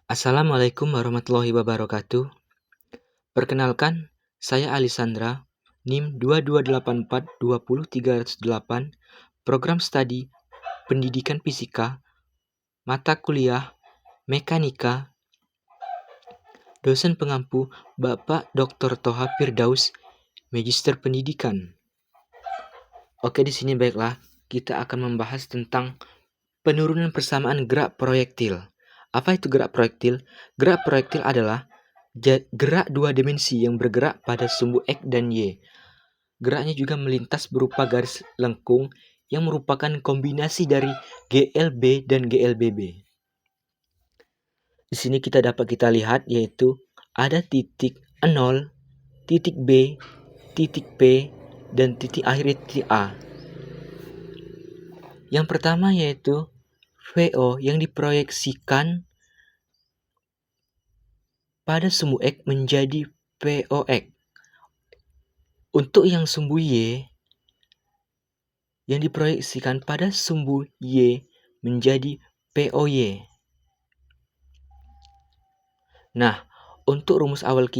Assalamualaikum warahmatullahi wabarakatuh. Perkenalkan, saya Alisandra, NIM 228420308, Program Studi Pendidikan Fisika, Mata Kuliah Mekanika, Dosen Pengampu Bapak Dr. Toha Firdaus, Magister Pendidikan. Oke, di sini baiklah kita akan membahas tentang penurunan persamaan gerak proyektil. Apa itu gerak proyektil? Gerak proyektil adalah gerak dua dimensi yang bergerak pada sumbu X dan Y. Geraknya juga melintas berupa garis lengkung yang merupakan kombinasi dari GLB dan GLBB. Di sini kita lihat yaitu ada titik 0, titik B, titik P, dan titik akhir titik A. Yang pertama yaitu VO yang diproyeksikan pada sumbu X menjadi VOX. Untuk yang sumbu Y yang diproyeksikan pada sumbu Y menjadi POY. Nah, untuk rumus awal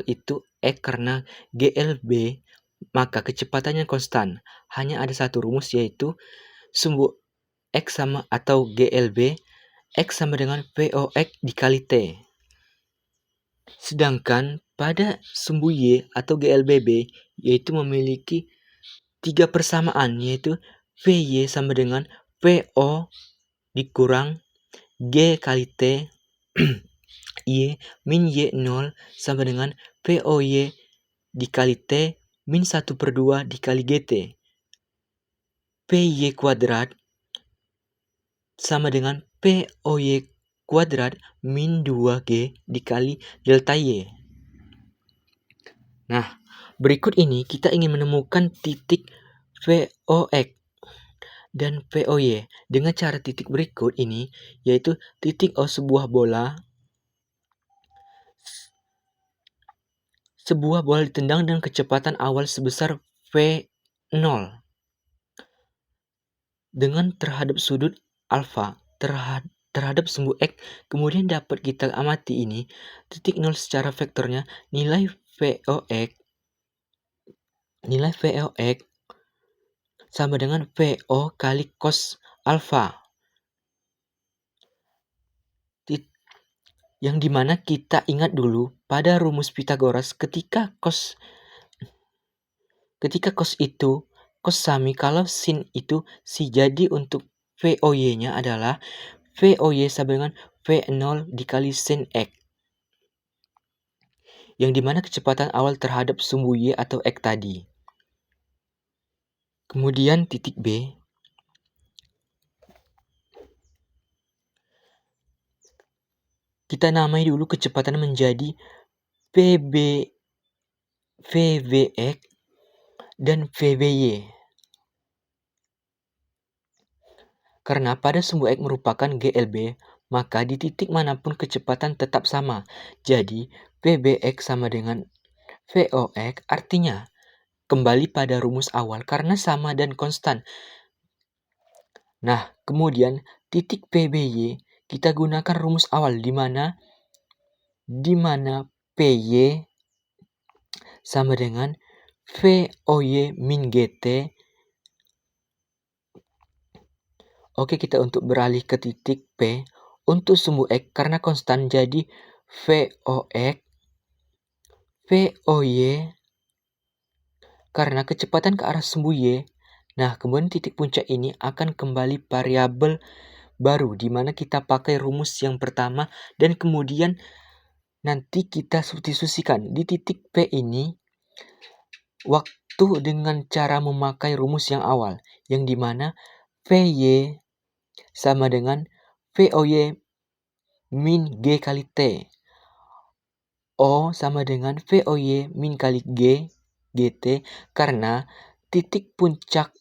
itu X karena GLB, maka kecepatannya konstan. Hanya ada satu rumus yaitu sumbu X sama atau GLB, X sama dengan VOX dikali T. Sedangkan pada sumbu Y atau GLBB yaitu memiliki 3 persamaan, yaitu VY sama dengan VO dikurang G kali T Y min Y0 sama dengan VOY dikali T min 1/2 dikali GT. PY kuadrat sama dengan POY kuadrat min 2G dikali delta Y. Nah, berikut ini kita ingin menemukan titik VOX dan VOY dengan cara titik berikut ini, yaitu titik O sebuah bola ditendang dengan kecepatan awal sebesar V0 dengan terhadap sudut alfa terhadap sumbu X. Kemudian dapat kita amati ini titik 0 secara vektornya nilai VOX sama dengan VO kali cos alfa, yang dimana kita ingat dulu pada rumus Pythagoras ketika cos itu cos sami kalau sin itu si. Jadi untuk VOY-nya adalah VOY sama dengan V0 dikali sin X, yang dimana kecepatan awal terhadap sumbu Y atau X tadi. Kemudian titik B, kita namai dulu kecepatan menjadi VVX dan VVY. Karena pada sumbu X merupakan GLB, maka di titik manapun kecepatan tetap sama. Jadi VBX sama dengan VOX, artinya kembali pada rumus awal karena sama dan konstan. Nah, kemudian titik PBY kita gunakan rumus awal di mana PY sama dengan VOY min GT. Oke, kita untuk beralih ke titik P. Untuk sumbu X karena konstan jadi VOX, VOY karena kecepatan ke arah sumbu Y. Nah, kemudian titik puncak ini akan kembali variabel baru di mana kita pakai rumus yang pertama dan kemudian nanti kita substitusikan di titik P ini waktu dengan cara memakai rumus yang awal, yang dimana VY sama dengan VOY min G kali T. O sama dengan VOY min kali G, GT, karena titik puncak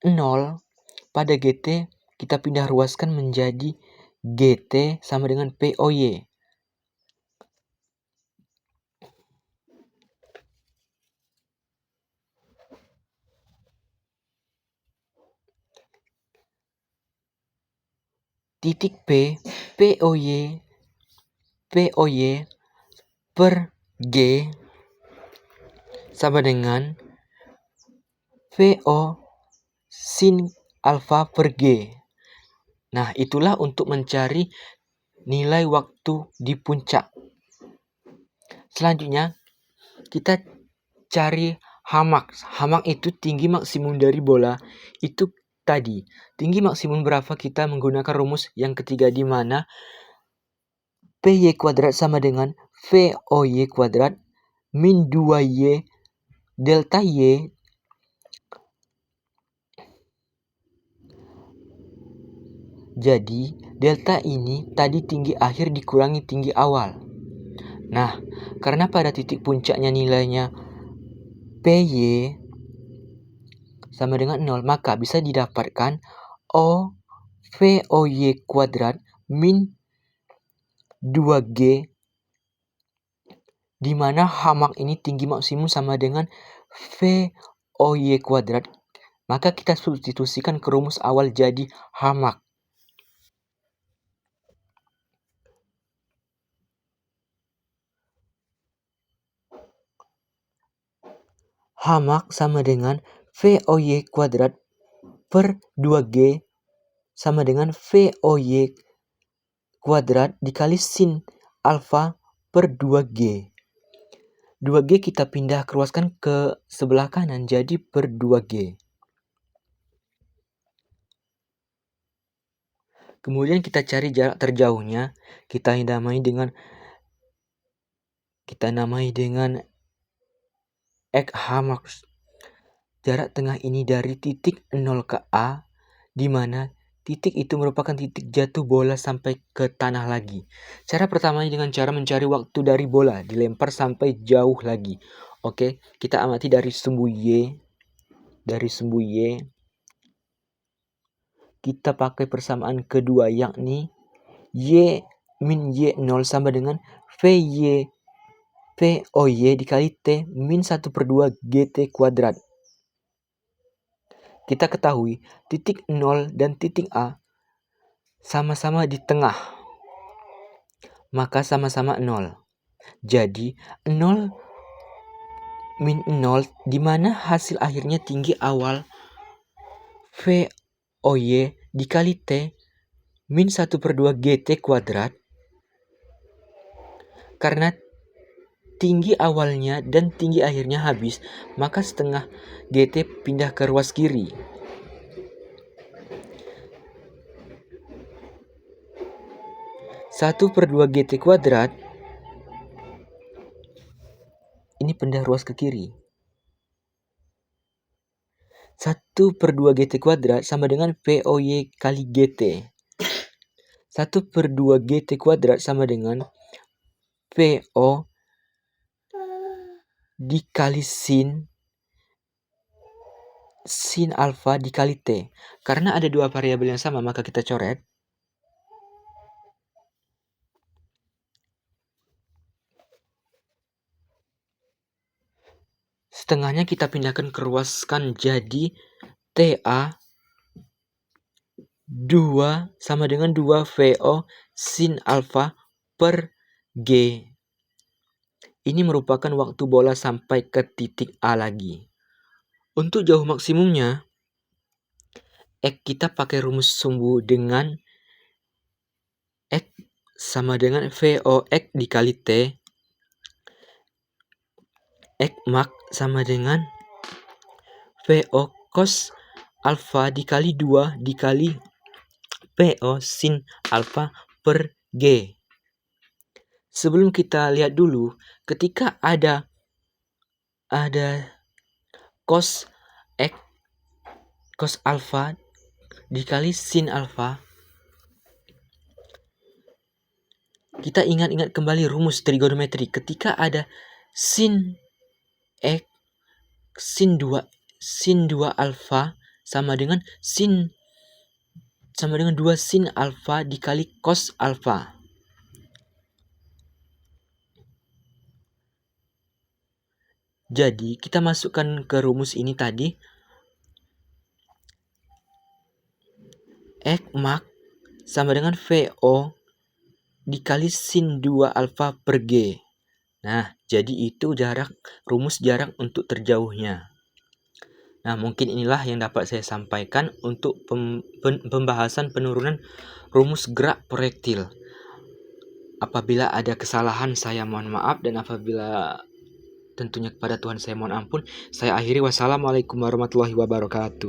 0 pada GT kita pindah ruaskan menjadi GT sama dengan POY. Titik P POY per G sama dengan VO sin alfa per G. Nah, itulah untuk mencari nilai waktu di puncak. Selanjutnya, kita cari hamak. Hamak itu tinggi maksimum dari bola. Itu tadi, tinggi maksimum berapa kita menggunakan rumus yang ketiga, di mana PY kuadrat sama dengan VOY kuadrat min 2Y delta Y Jadi, delta ini tadi tinggi akhir dikurangi tinggi awal. Nah, karena pada titik puncaknya nilainya PY sama dengan 0, maka bisa didapatkan VOY kuadrat min 2G, di mana hamak ini tinggi maksimum sama dengan VOY kuadrat. Maka kita substitusikan ke rumus awal jadi hamak. Hamak sama dengan VOY kuadrat per 2G sama dengan VOY kuadrat dikali sin alfa per 2G. 2G kita pindah ruaskan ke sebelah kanan jadi per 2G. Kemudian kita cari jarak terjauhnya, kita namai dengan X hamak. Jarak tengah ini dari titik 0 ke A, di mana titik itu merupakan titik jatuh bola sampai ke tanah lagi. Cara pertama dengan cara mencari waktu dari bola dilempar sampai jauh lagi. Oke, kita amati dari sumbu Y. Dari sumbu Y, kita pakai persamaan kedua, yakni Y min Y0 sama dengan VY POY dikali T min 1/2 GT kuadrat. Kita ketahui titik 0 dan titik A sama-sama di tengah, maka sama-sama 0. Jadi 0 min 0, di mana hasil akhirnya tinggi awal VOY dikali T min 1/2 GT kuadrat. Karena tinggi awalnya dan tinggi akhirnya habis, maka setengah GT pindah ke ruas kiri. Satu per 2 GT kuadrat ini pindah ruas ke kiri. 1/2 GT kuadrat sama dengan VOY kali GT. 1/2 GT kuadrat sama dengan VO dikali sin alfa dikali T. Karena ada dua variabel yang sama, maka kita coret. Setengahnya kita pindahkan ke ruaskan jadi TA 2 sama dengan 2 VO sin alfa per G. Ini merupakan waktu bola sampai ke titik A lagi. Untuk jauh maksimumnya, kita pakai rumus sumbu dengan X sama dengan VOX dikali T. X max sama dengan VO cos alfa dikali 2 dikali VO sin alfa per G. Sebelum kita lihat dulu, ketika ada cos X, cos alfa dikali sin alfa, kita ingat-ingat kembali rumus trigonometri. Ketika ada sin X, sin 2 alfa sama dengan 2 sin alfa dikali cos alfa. Jadi, kita masukkan ke rumus ini tadi. X max sama dengan VO dikali sin 2 alfa per G. Nah, jadi itu rumus jarak untuk terjauhnya. Nah, mungkin inilah yang dapat saya sampaikan untuk pembahasan penurunan rumus gerak proyektil. Apabila ada kesalahan, saya mohon maaf, dan apabila tentunya kepada Tuhan saya mohon ampun. Saya akhiri, wassalamualaikum warahmatullahi wabarakatuh.